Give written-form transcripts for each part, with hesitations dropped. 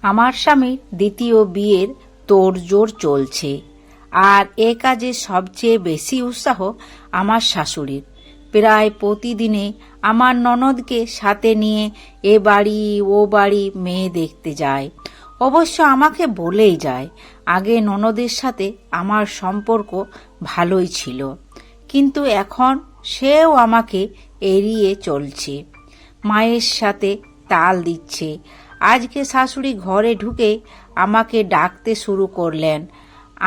আমার স্বামীর দ্বিতীয় বিয়ের তোড়জোড় চলছে, আর এ কাজে সবচেয়ে বেশি উৎসাহ আমার শাশুড়ির। প্রায় প্রতিদিনে আমার ননদকে সাথে নিয়ে এ বাড়ি ও বাড়ি মেয়ে দেখতে যায়। অবশ্য আমাকে বলেই যায়। আগে ননদের সাথে আমার সম্পর্ক ভালোই ছিল, কিন্তু এখন সেও আমাকে এড়িয়ে চলছে, মায়ের সাথে তাল দিচ্ছে। আজকে শাশুড়ি ঘরে ঢুকে আমাকে ডাকতে শুরু করলেন।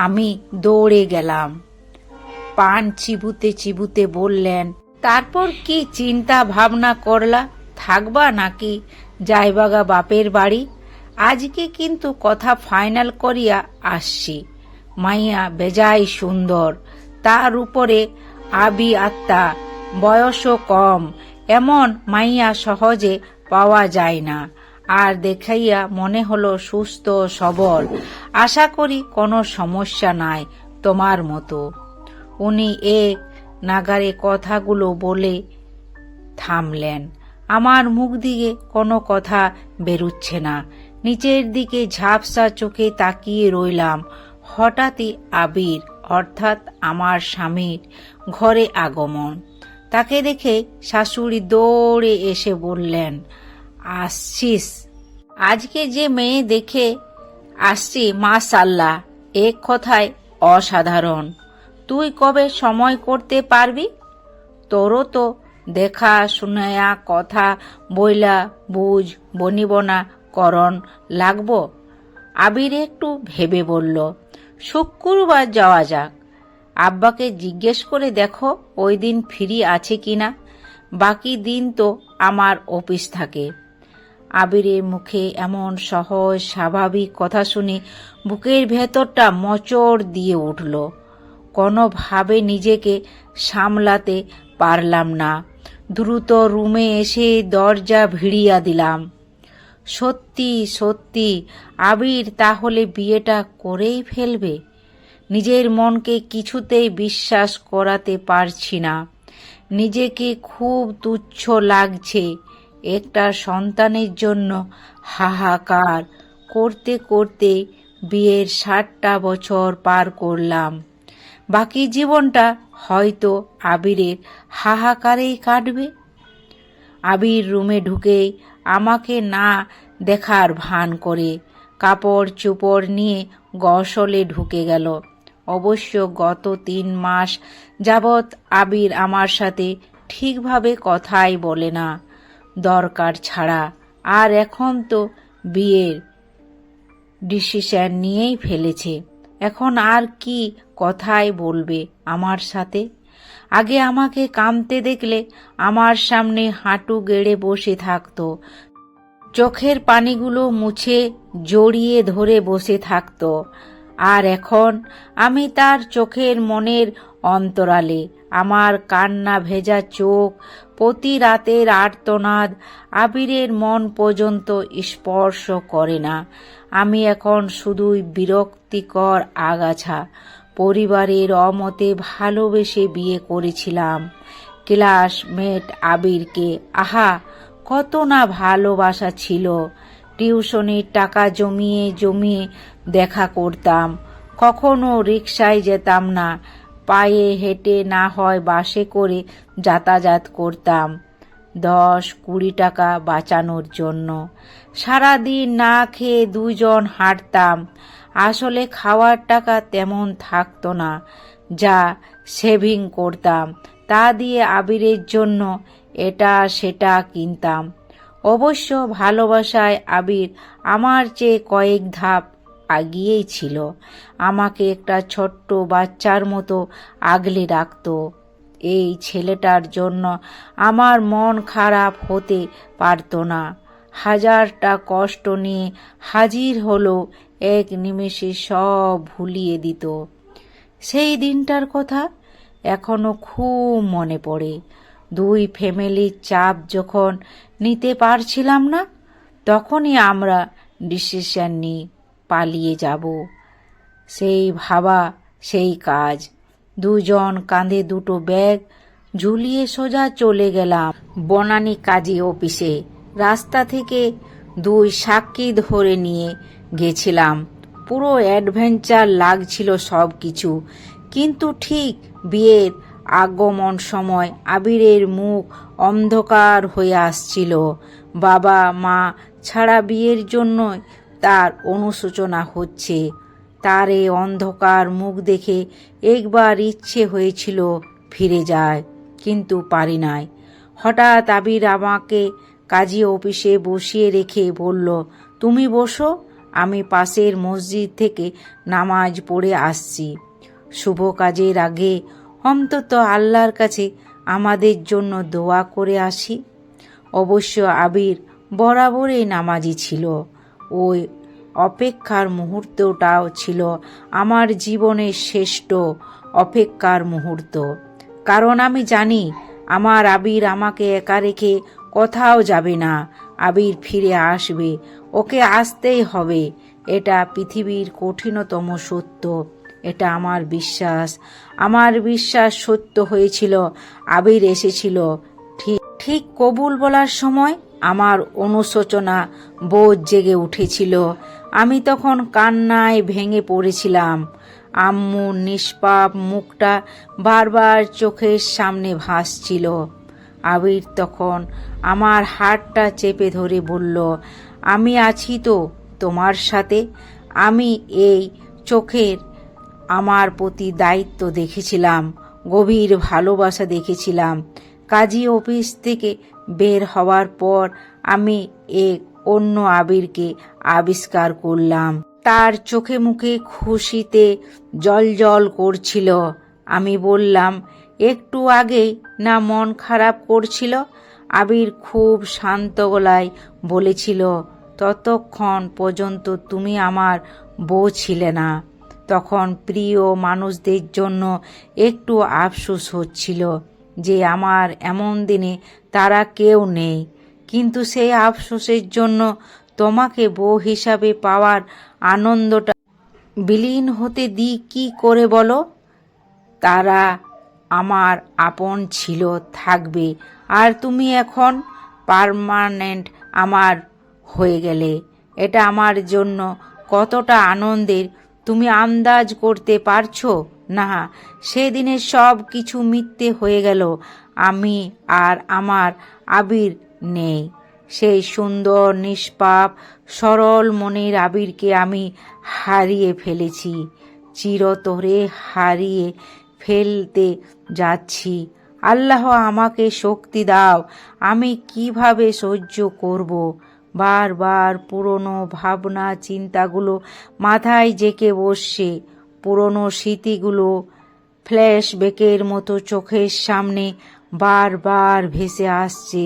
আমি দৌড়ে গেলাম। পান চিবুতে চিবুতে বললেন, তারপর কি চিন্তা ভাবনা করলা, থাকবা নাকি যাইবাগা বাপের বাড়ি? আজকে কিন্তু কথা ফাইনাল করিয়া আসছি। মাইয়া বেজাই সুন্দর, তার উপরে আবি আত্মা, বয়সও কম। এমন মাইয়া সহজে পাওয়া যায় না। আর দেখাইয়া মনে হলো সুস্থ সবল। আশা করি কোনো সমস্যা নাই তোমার মতো। উনি এক নাগারে কথাগুলো বলে থামলেন। আমার মুখ দিয়ে কোনো কথা বেরুচ্ছে না। নিচের দিকে ঝাপসা চোখে তাকিয়ে রইলাম। হঠাৎই আবির অর্থাৎ আমার স্বামীর ঘরে আগমন। তাকে দেখে শাশুড়ি দৌড়ে এসে বললেন, আসছিস? আজকে যে মেয়ে দেখে আসছি, মাশাআল্লাহ, এক কথায় অসাধারণ। তুই কবে সময় করতে পারবি? তোরও তো দেখা শুনায়া কথা বইলা বুঝ বনিবনা করণ লাগব। আবির একটু ভেবে বলল, শুক্রবার যাওয়া যাক। আব্বাকে জিজ্ঞেস করে দেখো ওই দিন ফ্রি আছে কিনা। বাকি দিন তো আমার অফিস থাকে। আবিরের মুখে এমন সহজ স্বাভাবিক কথা শুনে বুকের ভেতরটা মোচড় দিয়ে উঠল। কোনোভাবে নিজেকে সামলাতে পারলাম না। দ্রুত রুমে এসে দরজা ভিড়িয়া দিলাম। সত্যি সত্যি আবির তাহলে বিয়েটা করেই ফেলবে? নিজের মনকে কিছুতেই বিশ্বাস করাতে পারছি না। নিজেকে খুব তুচ্ছ লাগছে। একটা সন্তানের জন্য হাহাকার করতে করতে বিয়ের 60টা বছর পার করলাম। বাকি জীবনটা হয়তো আবিরের হাহাকারেই কাটবে। আবির রুমে ঢুকেই আমাকে না দেখার ভান করে কাপড় চোপড় নিয়ে গোসলে ঢুকে গেল। অবশ্য গত 3 মাস যাবৎ আবির আমার সাথে ঠিকভাবে কথাই বলে না, দরকার ছাড়া। আর এখন তো বিয়ের ডিসিশন নিয়েই ফেলেছে। এখন আর কি কথাই বলবে আমার সাথে? আগে আমাকে কাঁদতে দেখলে আমার সামনে হাঁটু গেড়ে বসে থাকতো, চোখের পানিগুলো মুছে জড়িয়ে ধরে বসে থাকতো। আর এখন আমি তার চোখের মনের অন্তরালে। আমার কান্না ভেজা চোখ, প্রতি রাতের আর্তনাদ আবিরের মন পর্যন্ত স্পর্শ করে না। আমি এখন শুধুই বিরক্তিকর আগাছা। পরিবারের অমতে ভালোবেসে বিয়ে করেছিলাম ক্লাসমেট আবিরকে। আহা, কত না ভালোবাসা ছিল। টিউশনির টাকা জমিয়ে জমিয়ে দেখা করতাম। কখনো রিকশায় যেতাম না, পায়ে হেঁটে না হয় বাসে করে যাতায়াত করতাম 10-20 টাকা বাঁচানোর জন্য। সারাদিন না খেয়ে 2 জন হাঁটতাম। আসলে খাওয়ার টাকা তেমন থাকতো না। যা সেভিং করতাম তা দিয়ে আবিরের জন্য এটা সেটা কিনতাম। অবশ্য ভালোবাসায় আবির আমার চেয়ে কয়েক ধাপ আগিয়েই ছিল। আমাকে একটা ছোট্ট বাচ্চার মতো আগলে রাখত। এই ছেলেটার জন্য আমার মন খারাপ হতে পারত না। 1000টা কষ্ট নিয়ে হাজির হলো, এক নিমেষে সব ভুলিয়ে দিত। সেই দিনটার কথা এখনো খুব মনে পড়ে। 2 ফ্যামিলির চাপ যখন নিতে পারছিলাম না, তখনই আমরা ডিসিশন নিই পালিয়ে যাব। সেই ভাবা সেই কাজ। 2 জন কাঁধে 2টো ব্যাগ ঝুলিয়ে সোজা চলে গেলাম বনানী কাজী অফিসে। রাস্তা থেকে দুই সাক্ষী ধরে নিয়ে গেছিলাম। পুরো অ্যাডভেঞ্চার লাগছিল সব কিছু। কিন্তু ঠিক বিয়ের আগমন সময় আবিরের মুখ অন্ধকার হয়ে আসছিল। বাবা মা ছাড়া বিয়ের জন্য তার অনুশোচনা হচ্ছে। তার এই অন্ধকার মুখ দেখে একবার ইচ্ছে হয়েছিল ফিরে যায়, কিন্তু পারি নাই। হঠাৎ আবির আমাকে কাজী অফিসে বসিয়ে রেখে বলল, তুমি বসো, আমি পাশের মসজিদ থেকে নামাজ পড়ে আসছি। শুভ কাজের আগে অন্তত আল্লাহর কাছে আমাদের জন্য দোয়া করে আসি। অবশ্য আবির বরাবরই নামাজি ছিল। ওই অপেক্ষার মুহূর্তটাও ছিল আমার জীবনের শ্রেষ্ঠ অপেক্ষার মুহূর্ত। কারণ আমি জানি আমার আবির আমাকে একা রেখে কোথাও যাবে না। আবির ফিরে আসবে, ওকে আসতেই হবে। এটা পৃথিবীর কঠিনতম সত্য। এটা আমার বিশ্বাস। আমার বিশ্বাস সত্য হয়েছিল। আবির এসেছিল। ঠিক কবুল বলার সময় আমার অনুশোচনা বোধ জেগে উঠেছিল। আমি তখন কান্নায় ভেঙে পড়েছিলাম। আম্মুর নিষ্পাপ মুখটা বারবার চোখের সামনে ভাসছিল। আবির তখন আমার হাতটা চেপে ধরে বলল, আমি আছি তো তোমার সাথে। আমি এই চোখের আমার প্রতি দায়িত্ব দেখেছিলাম, গভীর ভালোবাসা দেখেছিলাম। কাজী অফিস থেকে বের হওয়ার পর আমি এক অন্য আবিরকে আবিষ্কার করলাম। তার চোখে মুখে খুশিতে জলজল করছিল। আমি বললাম, একটু আগেই না মন খারাপ করছিল? আবির খুব শান্ত গলায় বলেছিল, ততক্ষণ পর্যন্ত তুমি আমার বউ ছিলে না। তখন প্রিয় মানুষদের জন্য একটু আফসোস হচ্ছিল যে আমার এমন দিনে তারা কেউ নেই। কিন্তু সেই আফসোসের জন্য তোমাকে বউ হিসাবে পাওয়ার আনন্দটা বিলীন হতে দিই কি করে বলো? তারা আমার আপন ছিল, থাকবে, আর তুমি এখন পার্মানেন্ট আমার হয়ে গেলে। এটা আমার জন্য কতটা আনন্দের তুমি আন্দাজ করতে পারছো না। সেদিনের সব কিছু মিথ্যে হয়ে গেল। আমি আর আমার আবির নেই। সেই সুন্দর নিষ্পাপ সরল মনের আবিরকে আমি হারিয়ে ফেলেছি, চিরতরে হারিয়ে ফেলতে যাচ্ছি। আল্লাহ আমাকে শক্তি দাও। আমি কিভাবে সহ্য করব? বারবার পুরনো ভাবনা চিন্তাগুলো মাথায় জেঁকে বসছে। পুরনো স্মৃতিগুলো ফ্ল্যাশব্যাকের মতো চোখের সামনে বারবার ভেসে আসছে।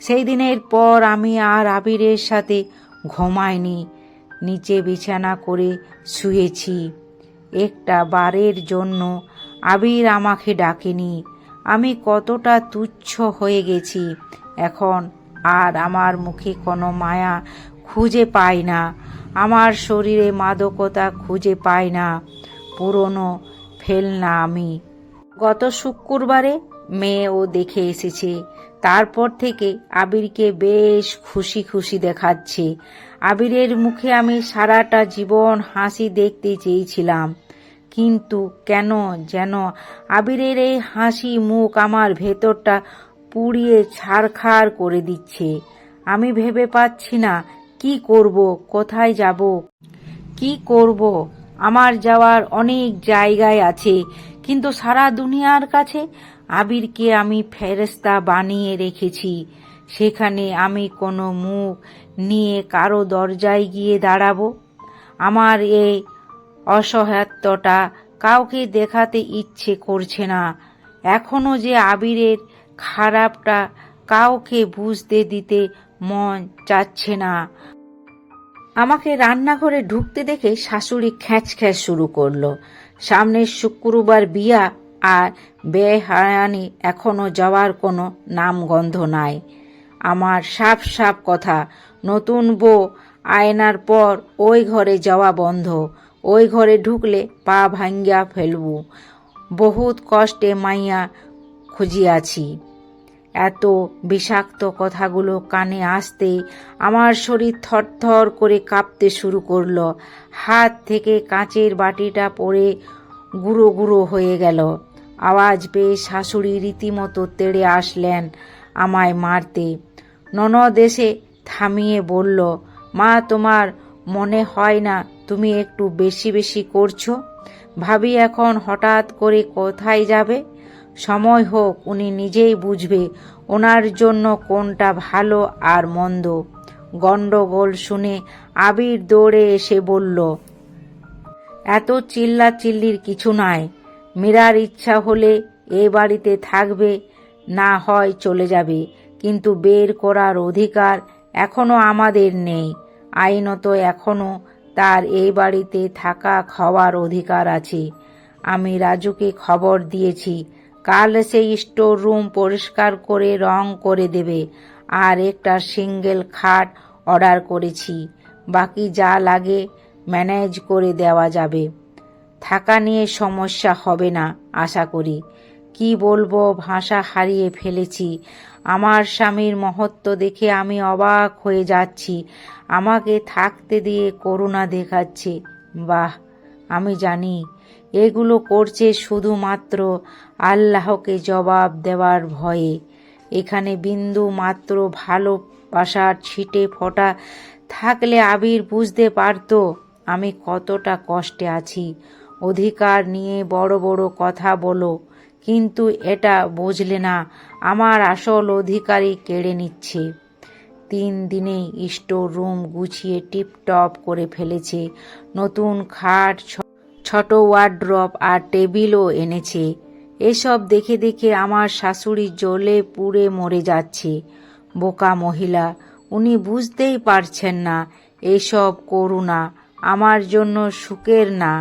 সেই দিনের পর আমি আর আবিরের সাথে ঘুমাইনি, নিচে বিছানা করে শুয়েছি। একটা বারের জন্য আবির আমাকে ডাকেনি। আমি কতটা তুচ্ছ হয়ে গেছি এখন। আর আমার মুখে কোনো মায়া খুঁজে পাই না, আমার শরীরে মাদকতা খুঁজে পাই না। পুরনো ফেলনা আমি। গত শুক্রবারে মেয়েও দেখে এসেছে। তারপর থেকে আবিরকে বেশ খুশি খুশি দেখাচ্ছে। আবিরের মুখে আমি সারাটা জীবন হাসি দেখতে চেয়েছিলাম, কিন্তু কেন যেন আবিরের এই হাসি মুখ আমার ভেতরটা পুড়িয়ে ছারখার করে দিচ্ছে। আমি ভেবে পাচ্ছি না কি করব, কোথায় যাব, কি করব। আমার যাওয়ার অনেক জায়গায় আছে, কিন্তু সারা দুনিয়ার কাছে আবিরকে আমি ফেরেশতা বানিয়ে রেখেছি। সেখানে আমি কোনো মুখ নিয়ে কারো দরজায় গিয়ে দাঁড়াবো? আমার এই অসহায়ত্বটা কাউকে দেখাতে ইচ্ছে করছে না। এখনো যে আবিরের খারাপটা কাউকে বুঝতে দিতে মন চাচ্ছে না। আমাকে রান্নাঘরে ঢুকতে দেখে শাশুড়ি খ্যাঁচ খ্যাঁচ শুরু করলো। সামনের শুক্রবার বিয়া, আর বেহায়ানি এখনো যাওয়ার কোনো নামগন্ধ নাই। আমার সাফ সাফ কথা, নতুন বউ আয়নার পর ওই ঘরে যাওয়া বন্ধ। ওই ঘরে ঢুকলে পা ভাঙ্গিয়া ফেলবো। বহুত কষ্টে মাইয়া খুঁজিয়াছি। এত বিষাক্ত কথাগুলো কানে আসতে আমার শরীর থরথর করে কাঁপতে শুরু করলো। হাত থেকে কাঁচের বাটিটা পড়ে গুঁড়ো গুঁড়ো হয়ে গেল। আওয়াজ পেয়ে শাশুড়ি রীতিমতো তেড়ে আসলেন আমায় মারতে। ননদ এসে থামিয়ে বলল, মা, তোমার মনে হয় না তুমি একটু বেশি বেশি করছো? ভাবি এখন হঠাৎ করে কোথায় যাবে? সময় হোক, উনি নিজেই বুঝবে ওনার জন্য কোনটা ভালো আর মন্দ। গন্ডগোল শুনে আবির দৌড়ে এসে বলল, এত চিল্লাচিল্লির কিছু নাই। মীরার ইচ্ছা হলে এ বাড়িতে থাকবে, না হয় চলে যাবে, কিন্তু বের করার অধিকার এখনো আমাদের নেই। আইনত এখনো তার এই বাড়িতে থাকা খাওয়ার অধিকার আছে। আমি রাজুকে খবর দিয়েছি, কাল সেই স্টোর রুম পরিষ্কার করে রং করে দেবে, আর একটা সিঙ্গেল খাট অর্ডার করেছি। বাকি যা লাগে ম্যানেজ করে দেওয়া যাবে। থাকা নিয়ে সমস্যা হবে না আশা করি। কি বলবো, ভাষা হারিয়ে ফেলেছি। আমার স্বামীর মহত্ব দেখে আমি অবাক হয়ে যাচ্ছি। আমাকে থাকতে দিয়ে করুণা দেখাচ্ছে। বাহ, আমি জানি এগুলো করছে শুধুমাত্র আল্লাহকে জবাব দেওয়ার ভয়ে। এখানে বিন্দু মাত্র ভালোবাসার ছিটে ফোঁটা থাকলে আবির বুঝতে পারত আমি কতটা কষ্টে আছি। অধিকার নিয়ে বড় বড় কথা বলো, কিন্তু এটা বুঝলে না আমার আসল অধিকারই কেড়ে নিচ্ছে। 3 দিনে স্টোর রুম গুছিয়ে টিপটপ করে ফেলেছে। নতুন খাট, ছোট ওয়ার্ড্রপ আর টেবিলও এনেছে। এসব দেখে দেখে আমার শাশুড়ি জ্বলে পুড়ে মরে যাচ্ছে। বোকা মহিলা, উনি বুঝতেই পারছেন না এসব করুণা আমার জন্য সুখের না,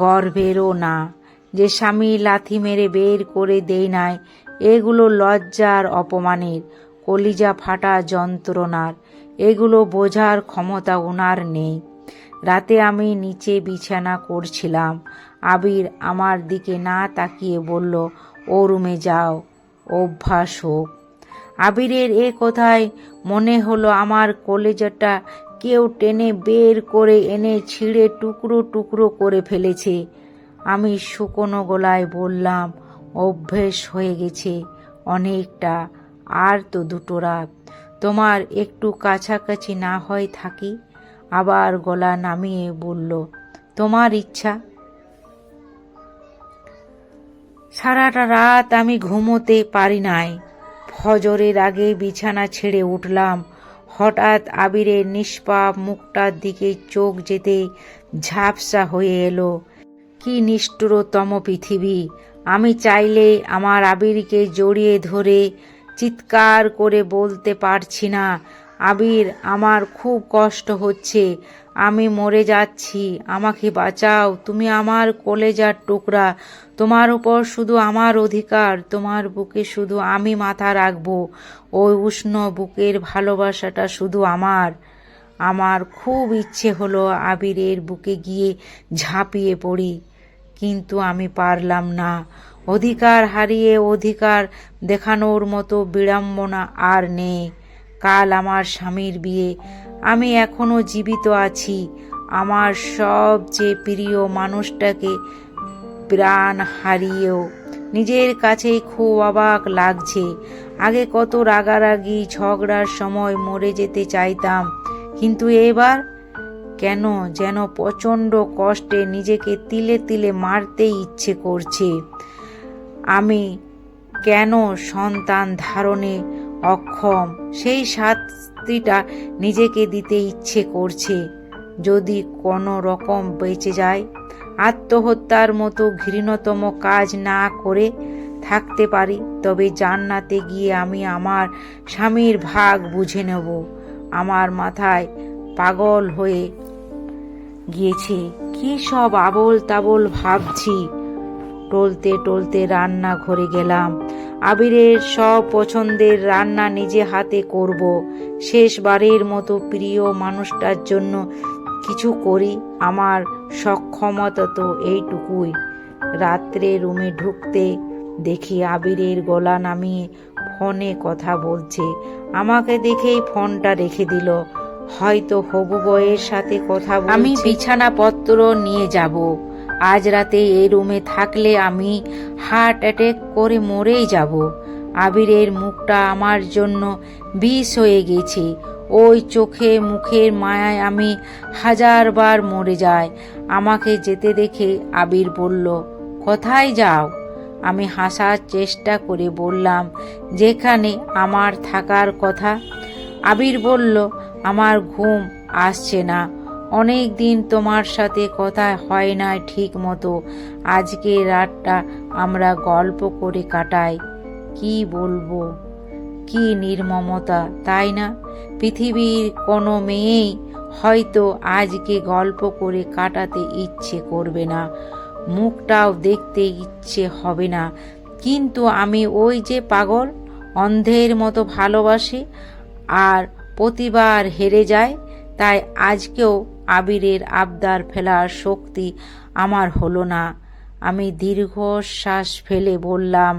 গর্বেরও না। যে স্বামী লাথি মেরে বের করে দেয় নাই, এগুলো লজ্জার, অপমানের, কলিজা ফাটা যন্ত্রণার। এগুলো বোঝার ক্ষমতা ওনার নেই। রাতে আমি নিচে বিছানা করছিলাম। আবির আমার দিকে না তাকিয়ে বলল, ও রুমে যাও, অভ্যাস হোক। আবিরের এ কথায় মনে হলো আমার কলেজাটা কেউ টেনে বের করে এনে ছিঁড়ে টুকরো টুকরো করে ফেলেছে। আমি শুকনো গলায় বললাম, অভ্যেস হয়ে গেছে অনেকটা, আর তো 2 রাত। তোমার একটু কাছাকাছি না হয় থাকি? আবার গলা নামিয়ে বলল, তোমার ইচ্ছা। সারাটা রাত আমি ঘুমোতে পারি নাই। ফজরের আগে বিছানা ছেড়ে উঠলাম। হঠাৎ আবিরের নিষ্পাপ মুখটার দিকে চোখ যেতে ঝাপসা হয়ে এলো। কি নিষ্ঠুরতম পৃথিবী! আমি চাইলে আমার আবিরকে জড়িয়ে ধরে চিৎকার করে বলতে পারছি না, আবির, আমার খুব কষ্ট হচ্ছে, আমি মরে যাচ্ছি, আমাকে বাঁচাও, তুমি আমার কলেজার টুকরা, তোমার উপর শুধু আমার অধিকার, তোমার বুকে শুধু আমি মাথা রাখবো, ওই উষ্ণ বুকের ভালোবাসাটা শুধু আমার। আমার খুব ইচ্ছে হলো আবিরের বুকে গিয়ে ঝাঁপিয়ে পড়ি, কিন্তু আমি পারলাম না। অধিকার হারিয়ে অধিকার দেখানোর মতো বিড়ম্বনা আর নেই। কাল আমার স্বামীর বিয়ে, আমি এখনো জীবিত আছি। আমার সবচেয়ে প্রিয় মানুষটাকে প্রাণ হারিয়েও নিজের কাছেই খুব অবাক লাগছে। আগে কত রাগারাগি ঝগড়ার সময় মরে যেতে চাইতাম, কিন্তু এবার কেন যেন প্রচণ্ড কষ্টে নিজেকে তিলে তিলে মারতে ইচ্ছে করছে। আমি কেন সন্তান ধারণে অক্ষম, সেই শাস্তিটা নিজেকে দিতে ইচ্ছে করছে। যদি কোনো রকম বেঁচে যায়, আত্মহত্যার মতো ঘৃণতম কাজ না করে থাকতে পারি, তবে জান্নাতে গিয়ে আমি আমার স্বামীর ভাগ বুঝে নেব। আমার মাথায় পাগল হয়ে গিয়েছে, কি সব আবোল তাবোল ভাবছি। টলতে টলতে রান্নাঘরে গেলাম। আবিরের সব পছন্দের রান্না নিজে হাতে করব। শেষবারের মতো প্রিয় মানুষটার জন্য কিছু করি। আমার সক্ষমতা তো এইটুকুই। রাত্রে রুমে ঢুকতে দেখি আবিরের গলা নামিয়ে ফোনে কথা বলছে। আমাকে দেখেই ফোনটা রেখে দিল। হয়তো হবু বউয়ের সাথে কথা বলছে। আমি বিছানাপত্র নিয়ে যাব। আজ রাতে এই রুমে থাকলে আমি হার্ট অ্যাটাক করে মরেই যাব। আবিরের মুখটা আমার জন্য বিষ হয়ে গেছে। ওই চোখে মুখের মায়ায় আমি 1000 বার মরে যাই। আমাকে যেতে দেখে আবির বলল, কোথায় যাও? আমি হাসার চেষ্টা করে বললাম, যেখানে আমার থাকার কথা। আবির বলল, আমার ঘুম আসছে না। অনেক দিন তোমার সাথে কথা হয় না ঠিক মতো। আজকে রাতটা আমরা গল্প করে কাটাই। কি বলবো, কি নির্মমতা, তাই না? পৃথিবীর কোনো মেয়েই হয়তো আজকে গল্প করে কাটাতে ইচ্ছে করবে না, মুখটাও দেখতে ইচ্ছে হবে না। কিন্তু আমি ওই যে পাগল, অন্ধের মতো ভালোবাসি আর প্রতিবার হেরে যায়। তাই আজকেও আবিরের আবদার ফেলার শক্তি আমার হলো না। আমি দীর্ঘশ্বাস ফেলে বললাম,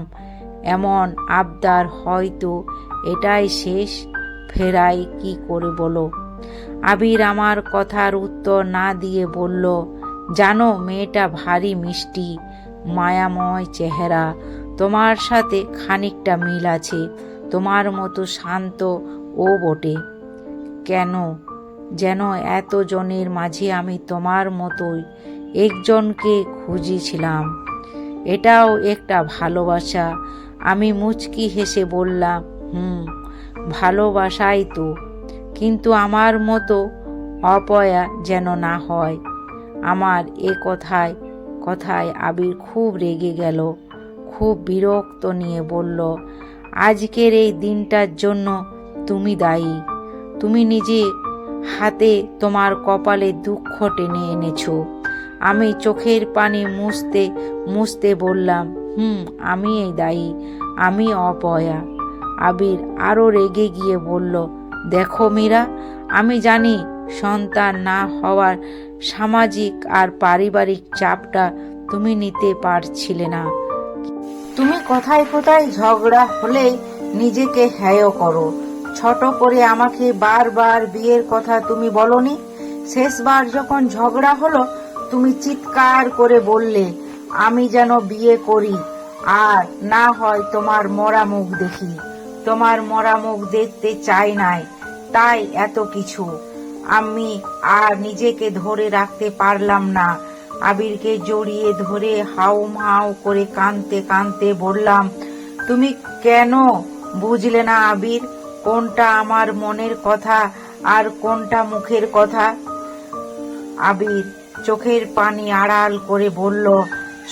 এমন আবদার হয়তো এটাই শেষ, ফেরাই কি করে বলো? আবির আমার কথার উত্তর না দিয়ে বলল, জানো মেয়েটা ভারী মিষ্টি, মায়াময় চেহারা। তোমার সাথে খানিকটা মিল আছে। তোমার মতো শান্ত ও বটে। কেন যেন এতজনের মাঝে আমি তোমার মতোই একজনকে খুঁজেছিলাম। এটাও একটা ভালোবাসা। আমি মুচকি হেসে বললাম, ভালোবাসাই তো, কিন্তু আমার মতো অপয়া যেন না হয়। আমার এ কথায় আবির খুব রেগে গেল, খুব বিরক্ত নিয়ে বলল, আজকের এই দিনটার জন্য তুমি দায়ী। তুমি নিজে হাতে তোমার কপালে দুঃখ টেনে এনেছো। আমি চোখের পানি মুছতে মুছতে বললাম, আমি এই দায়ী, আমি অপয়া। আবির আরো রেগে গিয়ে বলল, দেখো মীরা, আমি জানি সন্তান না হওয়ার সামাজিক আর পারিবারিক চাপটা তুমি নিতে পারছিলে না। তুমি কোথায় কোথায় ঝগড়া হলে নিজেকে হেয় করো, ছোট করে আমাকে বারবার বিয়ের কথা তুমি বলনি। শেষবার যখন ঝগড়া হলো তুমি চিৎকার করে বললে আমি যেন বিয়ে করি আর না হয় তোমার মরা মুখ দেখি। তোমার মরা মুখ দেখতে চাই নাই, তাই এত কিছু। আমি আর নিজেকে ধরে রাখতে পারলাম না। আবিরকে জড়িয়ে ধরে হাউ করে কাঁদতে কাঁদতে বললাম, তুমি কেন বুঝলে না আবির, কোনটা আমার মনের কথা আর কোনটা মুখের কথা? আবির চোখের পানি আড়াল করে বলল,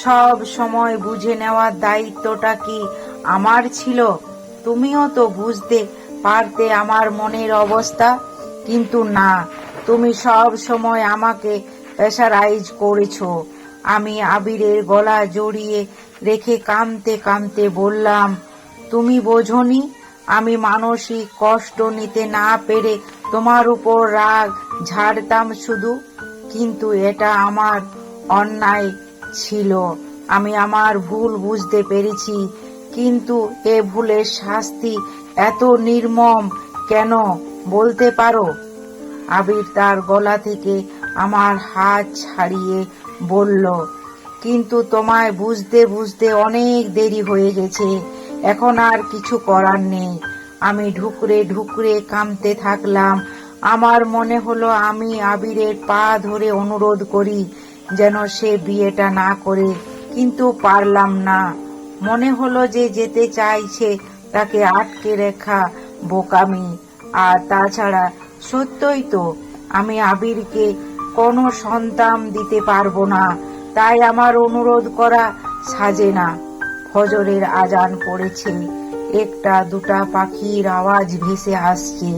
সব সময় বুঝে নেওয়ার দায়িত্বটা কি আমার ছিল? তুমিও তো বুঝতে পারতে আমার মনের অবস্থা, কিন্তু না, তুমি সব সময় আমাকে প্রেসারাইজ করেছো। আমি আবিরের গলা জড়িয়ে রেখে কাঁদতে কাঁদতে বললাম, তুমি বোঝনি আমি মানসিক কষ্ট নিতে না পেরে তোমার উপর রাগ ঝাড়তাম শুধু। কিন্তু এটা আমার অন্যায় ছিল। আমি আমার ভুল বুঝতে পেরেছি, কিন্তু এ ভুলের শাস্তি এত নির্মম কেন বলতে পারো? আবির তার গলা থেকে আমার হাত ছাড়িয়ে বলল, কিন্তু তোমায় বুঝতে বুঝতে অনেক দেরি হয়ে গেছে, এখন আর কিছু করার নেই। আমি ঢুকরে ঢুকরে কাঁদতে থাকলাম। আমার মনে হলো আমি আবিরের পা ধরে অনুরোধ করি যেন সে বিয়েটা না করে, কিন্তু পারলাম না। মনে হলো যে যেতে চাইছে তাকে আটকে রাখা বোকামি। আর তাছাড়া সত্যই তো আমি আবিরকে কোনো সন্তান দিতে পারবো না, তাই আমার অনুরোধ করা সাজে না। ফজরের আজান পড়েছে, একটা দুটা পাখির আওয়াজ ভেসে আসছে।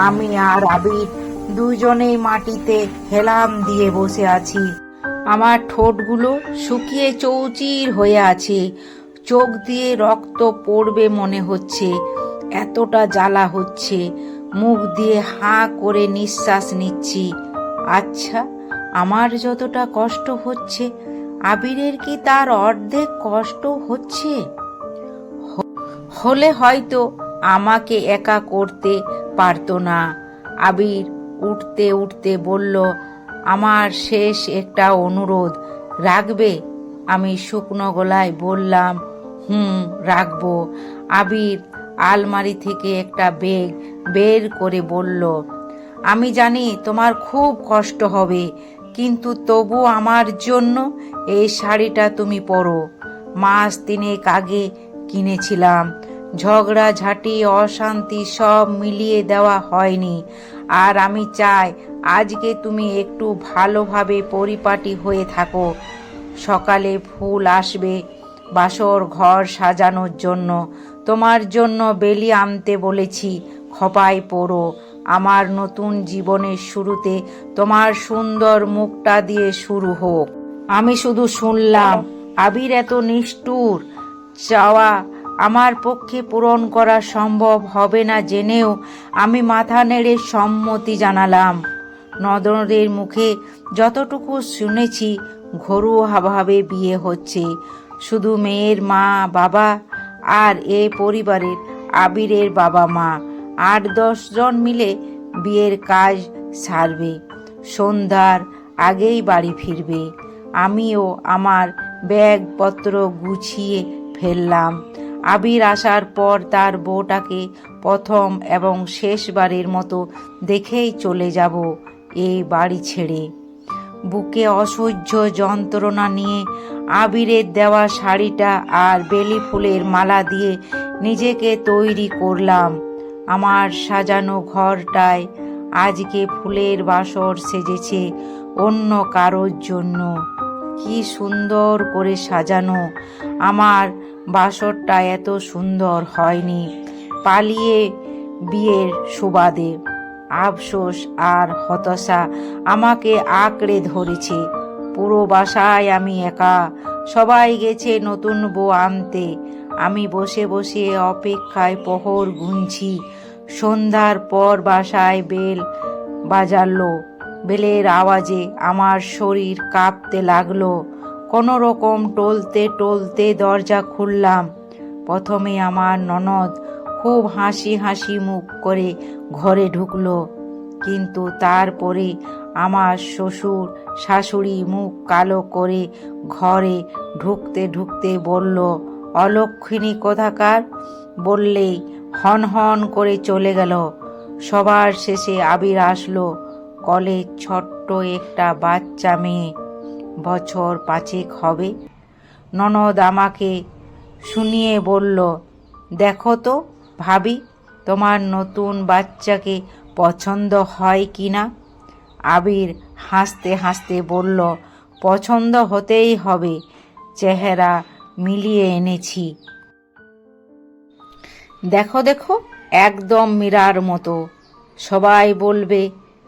আমি আর আবির দুজনেই মাটিতে হেলাম দিয়ে বসে আছি। আমার ঠোঁটগুলো শুকিয়ে চৌচির হয়ে আছে, চোখ দিয়ে রক্ত পড়বে মনে হচ্ছে, এতটা জ্বালা হচ্ছে। মুখ দিয়ে হাঁ করে নিঃশ্বাস নিচ্ছি। আচ্ছা, আমার যতটা কষ্ট হচ্ছে আবিরের কি তার অর্ধেক কষ্ট হচ্ছে? হলে হয়তো আমাকে একা করতে পারতো না। আবির উঠতে উঠতে বলল, আমার শেষ একটা অনুরোধ, রাখবে? আমি শুকনো গলায় বললাম, রাখবো। আবির আলমারি থেকে একটা ব্যাগ বের করে বলল, আমি জানি তোমার খুব কষ্ট হবে, কিন্তু তবু আমার জন্য এই শাড়িটা তুমি পরো। মাস 3 আগে কিনেছিলাম। ঝগড়াঝাঁটি অশান্তি সব মিলিয়ে দেওয়া হয়নি। আর আমি চাই আজকে তুমি একটু ভালোভাবে পরিপাটি হয়ে থাকো। সকালে ফুল আসবে বাসর ঘর সাজানোর জন্য। তোমার জন্য বেলি আনতে বলেছি, খোঁপায় পড়ো। আমার নতুন জীবনের শুরুতে তোমার সুন্দর মুখটা দিয়ে শুরু হোক। আমি শুধু শুনলাম। আবির এত নিষ্ঠুর চাওয়া আমার পক্ষে পূরণ করা সম্ভব হবে না জেনেও আমি মাথা নেড়ে সম্মতি জানালাম। ননদের মুখে যতটুকু শুনেছি, ঘরোয়াভাবে বিয়ে হচ্ছে। শুধু মেয়ের মা বাবা আর এ পরিবারের আবিরের বাবা মা 8-10 জন মিলে বিয়ের কাজ সারবে। সন্ধ্যার আগেই বাড়ি ফিরবে। আমিও আমার ব্যাগপত্র গুছিয়ে ফেললাম। আবির আসার পর তার বউটাকে প্রথম এবং শেষবারের মতো দেখেই চলে যাব এই বাড়ি ছেড়ে। বুকে অসহ্য যন্ত্রণা নিয়ে আবিরের দেওয়া শাড়িটা আর বেলি ফুলের মালা দিয়ে নিজেকে তৈরি করলাম। আমার সাজানো ঘরটায় আজকে ফুলের বাসর সেজেছে অন্য কারোর জন্য। কি সুন্দর করে সাজানো! আমার বাসরটা এত সুন্দর হয়নি পালিয়ে বিয়ের সুবাদে। আফসোস আর হতাশা আমাকে আঁকড়ে ধরেছে। পুরো বাসায় আমি একা। সবাই গেছে নতুন বউ আনতে। আমি বসে বসে অপেক্ষায় প্রহর গুনছি। সন্ধ্যার পর বাসায় বেল বাজালো। বেলের আওয়াজে আমার শরীর কাঁপতে লাগলো। কোনো রকম টলতে টলতে দরজা খুললাম। প্রথমে আমার ননদ খুব হাসি হাসি মুখ করে ঘরে ঢুকলো, কিন্তু তারপরে আমার শ্বশুর শাশুড়ি মুখ কালো করে ঘরে ঢুকতে ঢুকতে বলল, অলক্ষিণী কোথাকার, বললেই হন হন করে চলে গেল। সবার শেষে আবির আসলো। কলে ছোট্ট একটা বাচ্চা মেয়ে, বছর 5 হবে। ননদ আমাকে শুনিয়ে বলল, দেখো তো ভাবি, তোমার নতুন বাচ্চাকে পছন্দ হয় কি না? আবির হাসতে হাসতে বলল, পছন্দ হতেই হবে, চেহারা মিলিয়ে এনেছি। দেখো দেখো, একদম মীরার মতো। সবাই বলবে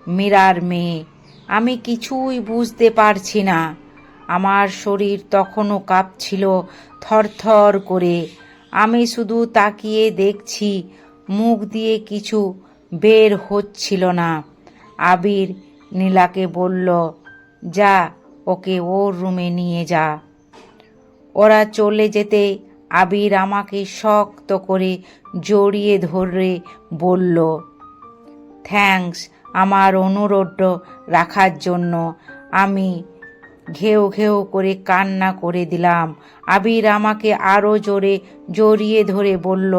মীরার মেয়ে। আমি কিছুই বুঝতে পারছি না। আমার শরীর তখনও কাঁপছিল থরথর করে। আমি শুধু তাকিয়ে দেখছি, মুখ দিয়ে কিছু বের হচ্ছিল না। আবির নীলাকে বলল, যা, ওকে ওর রুমে নিয়ে যা। ওরা চলে যেতে আবির আমাকে শক্ত করে জড়িয়ে ধরে বলল, থ্যাঙ্কস আমার অনুরোধ রাখার জন্য। আমি ঘেউ ঘেউ করে কান্না করে দিলাম। আবির আমাকে আরো জোরে জড়িয়ে ধরে বলল,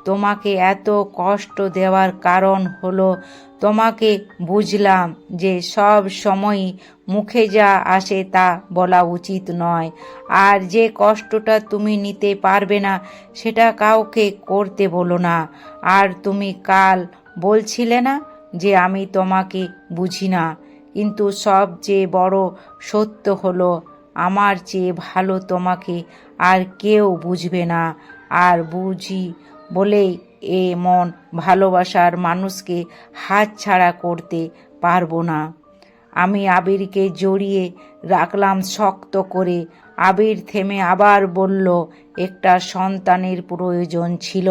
তোমাকে এত কষ্ট দেওয়ার কারণ হলো তোমাকে বুঝলাম যে সব সময়ই মুখে যা আসে তা বলা উচিত নয়, আর যে কষ্টটা তুমি নিতে পারবে না সেটা কাউকে করতে বলো না। আর তুমি কাল বলছিলে না যে আমি তোমাকে বুঝি না, কিন্তু সবচেয়ে বড় সত্য হলো আমার চেয়ে ভালো তোমাকে আর কেউ বুঝবে না। আর বুঝি বলেই মন ভালোবাসার মানুষকে হাতছাড়া করতে পারবো না। আমি আবিরকে জড়িয়ে রাখলাম শক্ত করে। আবির থেমে আবার বলল, একটা সন্তানের প্রয়োজন ছিল,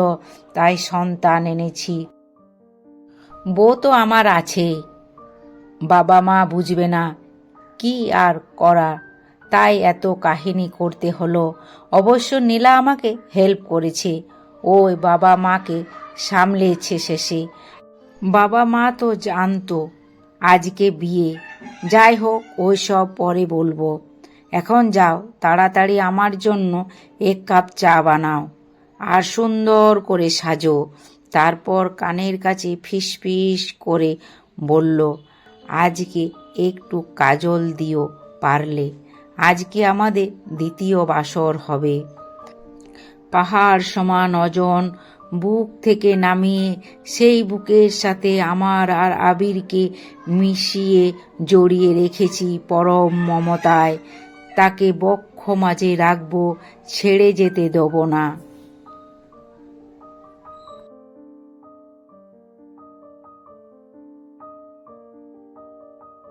তাই সন্তান এনেছি। বউ তো আমার আছে, বাবা মা বুঝবে না, কি আর করা, তাই এত কাহিনী করতে হলো। অবশ্য নীলা আমাকে হেল্প করেছে। ওই বাবা মাকে সামলেছে শেষে। বাবা মা তো জানতো আজকে বিয়ে। যাই হোক, ওই সব পরে বলবো। এখন যাও, তাড়াতাড়ি আমার জন্য 1 কাপ চা বানাও আর সুন্দর করে সাজো। তারপর কানের কাছে ফিসফিস করে বলল, আজকে একটু কাজল দিও পারলে। আজকে আমাদের দ্বিতীয় বাসর হবে। পাহাড় সমান ওজন বুক থেকে নামিয়ে সেই বুকের সাথে আমার আর আবিরকে মিশিয়ে জড়িয়ে রেখেছি পরম মমতায়। তাকে বক্ষ মাঝে রাখবো, ছেড়ে যেতে দেব না।